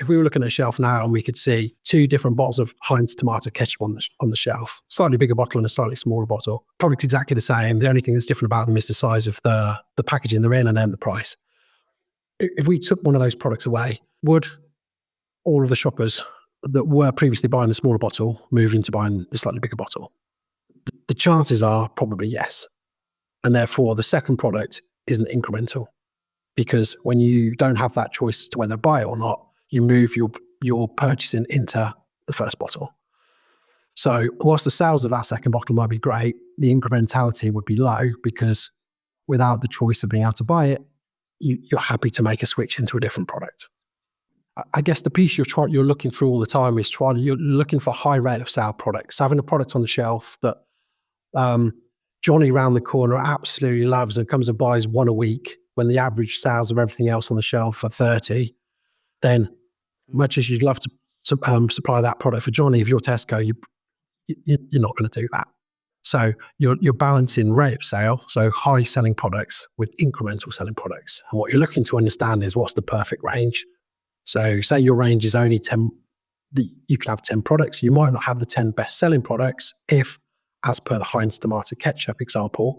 if we were looking at a shelf now and we could see 2 different bottles of Heinz tomato ketchup on the shelf, slightly bigger bottle and a slightly smaller bottle, product exactly the same. The only thing that's different about them is the size of the packaging they're in and then the price. If we took one of those products away, would all of the shoppers that were previously buying the smaller bottle move into buying the slightly bigger bottle? The chances are probably yes. And therefore, the second product isn't incremental, because when you don't have that choice to whether to buy it or not, you move your purchasing into the first bottle. So whilst the sales of that second bottle might be great, the incrementality would be low, because without the choice of being able to buy it, you're happy to make a switch into a different product. I guess the piece you're looking for all the time is you're looking for high rate of sale products. Having a product on the shelf that Johnny round the corner absolutely loves and comes and buys one a week, when the average sales of everything else on the shelf are 30, then much as you'd love to supply that product for Johnny, if you're Tesco, you're not going to do that. So you're balancing rate of sale, so high selling products, with incremental selling products. And what you're looking to understand is what's the perfect range. So say your range is only 10, you can have 10 products. You might not have the 10 best selling products if, as per the Heinz tomato ketchup example,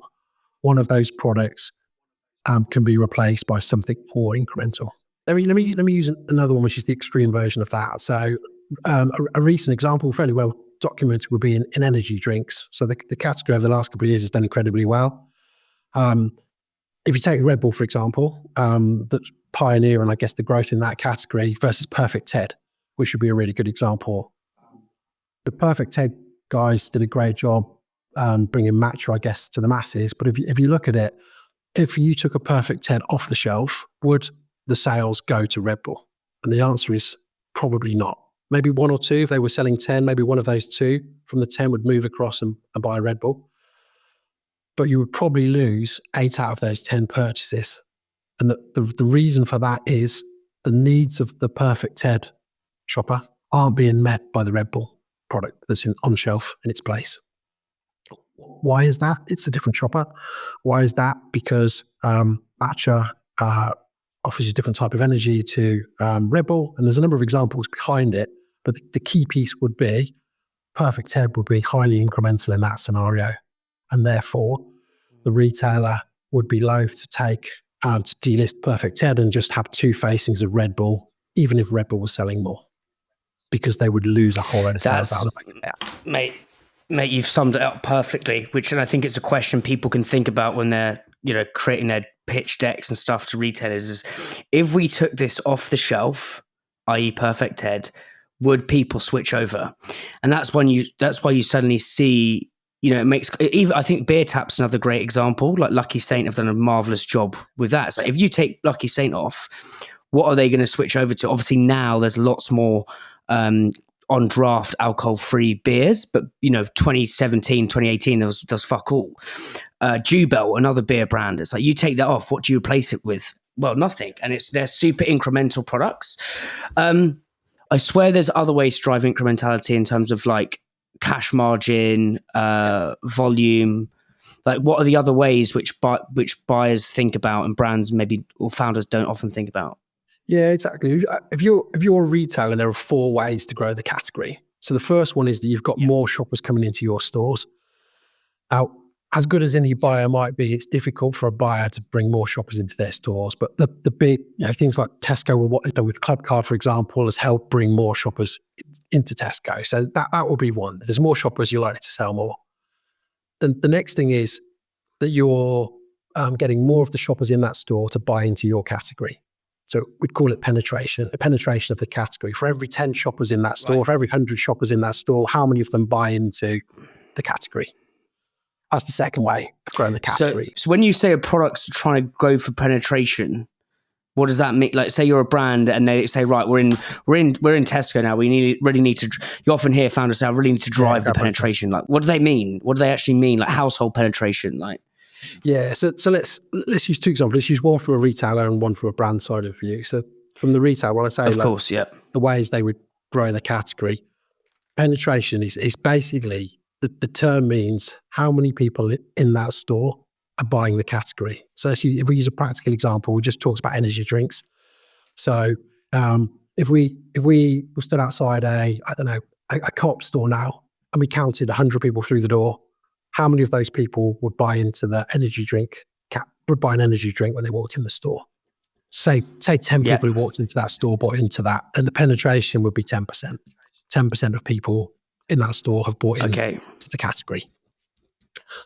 one of those products can be replaced by something more incremental. Let me use another one, which is the extreme version of that. So a recent example, fairly well documented, would be in energy drinks. So the category over the last couple of years has done incredibly well. If you take Red Bull, for example, that's pioneering, I guess, the growth in that category, versus Perfect Ted, which would be a really good example. The Perfect Ted guys did a great job bringing matcha, I guess, to the masses. But if you look at it, if you took a Perfect Ted off the shelf, would the sales go to Red Bull? And the answer is probably not. Maybe 1 or 2, if they were selling 10, maybe one of those 2 from the 10 would move across and buy a Red Bull. But you would probably lose 8 out of those 10 purchases. And the reason for that is the needs of the Perfect Ted shopper aren't being met by the Red Bull product that's on shelf in its place. Why is that? It's a different shopper. Why is that? Because matcha offers you a different type of energy to Red Bull, and there's a number of examples behind it. But the key piece would be Perfect Ted would be highly incremental in that scenario, and therefore the retailer would be loath to take to delist Perfect Ted and just have 2 facings of Red Bull, even if Red Bull was selling more, because they would lose a whole lot of sales out of it. Mate, you've summed it up perfectly, which, and I think it's a question people can think about when they're, creating their pitch decks and stuff to retailers, is if we took this off the shelf, i.e. Perfect Ted, would people switch over? And that's why you suddenly see, it makes, even I think beer tap's another great example. Like Lucky Saint have done a marvelous job with that. So if you take Lucky Saint off, what are they going to switch over to? Obviously now there's lots more on draft alcohol-free beers, but 2017, 2018, there was fuck all. Jubel, another beer brand, it's like, you take that off, what do you replace it with? Well, nothing. And they're super incremental products. I swear there's other ways to drive incrementality in terms of like cash margin, volume. Like, what are the other ways which buyers think about and brands maybe, or founders don't often think about? Yeah, exactly. If you're a retailer, there are 4 ways to grow the category. So the first one is that you've got more shoppers coming into your stores. Now, as good as any buyer might be, it's difficult for a buyer to bring more shoppers into their stores. But the big things like Tesco, what they've done with Clubcard, for example, has helped bring more shoppers into Tesco. So that will be one. There's more shoppers, you're likely to sell more. Then the next thing is that you're getting more of the shoppers in that store to buy into your category. So we'd call it penetration, the penetration of the category. For every 10 shoppers in that store, for every 100 shoppers in that store, how many of them buy into the category? That's the second way of growing the category. So when you say a product's trying to go for penetration, what does that mean? Like, say you're a brand and they say, right, we're in Tesco now. We really need to. You often hear founders say, I really need to drive the penetration. Like, what do they mean? What do they actually mean? Like household penetration, like. Yeah, so let's use 2 examples. Let's use one for a retailer and one for a brand side of view. So from the retailer, when I say, of course, yeah, the ways they would grow the category, penetration is basically the term means how many people in that store are buying the category. So if we use a practical example, we just talked about energy drinks. So if we stood outside a co-op store now and we counted 100 people through the door, how many of those people would buy into the energy drink would buy an energy drink when they walked in the store? Say 10 people who walked into that store bought into that, and the penetration would be 10%. 10% of people in that store have bought into the category.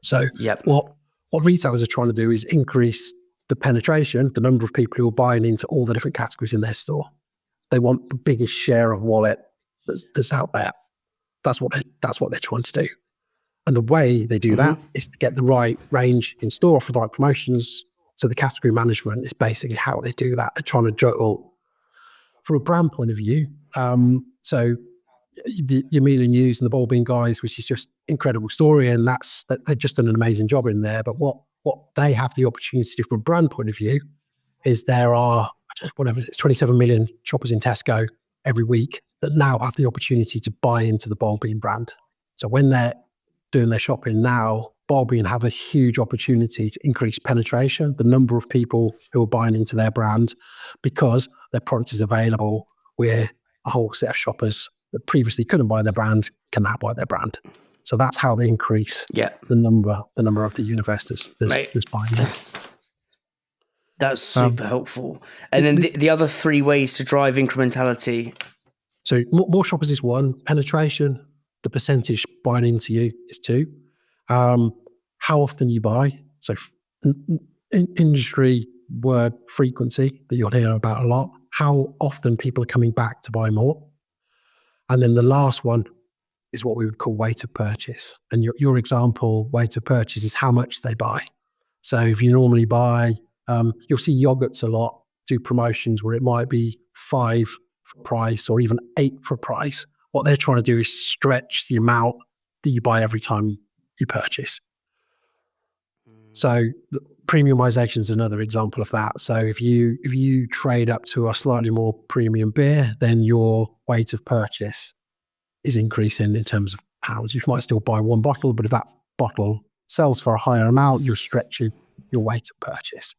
So what retailers are trying to do is increase the penetration, the number of people who are buying into all the different categories in their store. They want the biggest share of wallet that's out there. That's what they're trying to do. And the way they do that is to get the right range in store for the right promotions. So the category management is basically how they do that. They're trying to juggle from a brand point of view. So the Yamila News and the Bowl Bean guys, which is just incredible story, and they've just done an amazing job in there. But what they have the opportunity to do from a brand point of view is there are it's 27 million shoppers in Tesco every week that now have the opportunity to buy into the Bowl Bean brand. So when they're doing their shopping now, Bowl Bean have a huge opportunity to increase penetration, the number of people who are buying into their brand, because their product is available where a whole set of shoppers that previously couldn't buy their brand can now buy their brand. So that's how they increase the number of the universe that's buying it. That's super helpful. And then the other 3 ways to drive incrementality. So more shoppers is 1, penetration, the percentage buying into you is 2. How often you buy. So industry word frequency that you'll hear about a lot. How often people are coming back to buy more. And then the last one is what we would call weight of purchase. And your example, weight of purchase, is how much they buy. So if you normally buy, you'll see yogurts a lot do promotions where it might be 5 for price or even 8 for price. What they're trying to do is stretch the amount that you buy every time you purchase. So premiumization is another example of that. So if you trade up to a slightly more premium beer, then your weight of purchase is increasing in terms of pounds. You might still buy 1 bottle, but if that bottle sells for a higher amount, you're stretching your weight of purchase.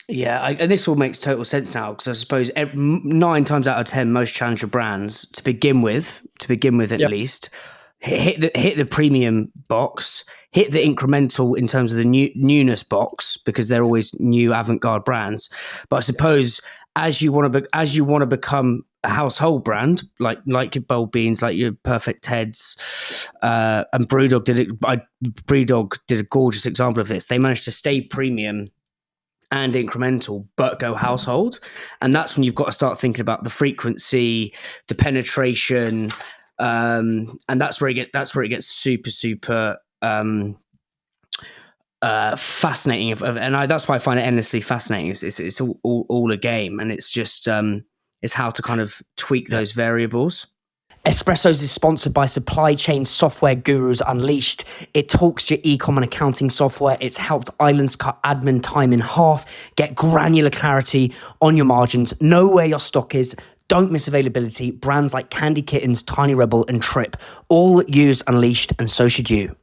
Yeah, and this all makes total sense now, because I suppose 9 times out of 10, most challenger brands, to begin with at least, hit the premium box, hit the incremental in terms of the newness box, because they're always new avant-garde brands. But I suppose as you want to become a household brand, like your Bold Beans, like your Perfect Teds, and Brewdog did a gorgeous example of this. They managed to stay premium and incremental, but go household. And that's when you've got to start thinking about the frequency, the penetration, and that's where it gets super fascinating. And that's why I find it endlessly fascinating. It's all a game, and it's just it's how to kind of tweak those variables. Espressos is sponsored by supply chain software gurus Unleashed. It talks to your e-com and accounting software. It's helped islands cut admin time in half, get granular clarity on your margins, know where your stock is, don't miss availability. Brands like Candy Kittens, Tiny Rebel, and Trip all use Unleashed, and so should you.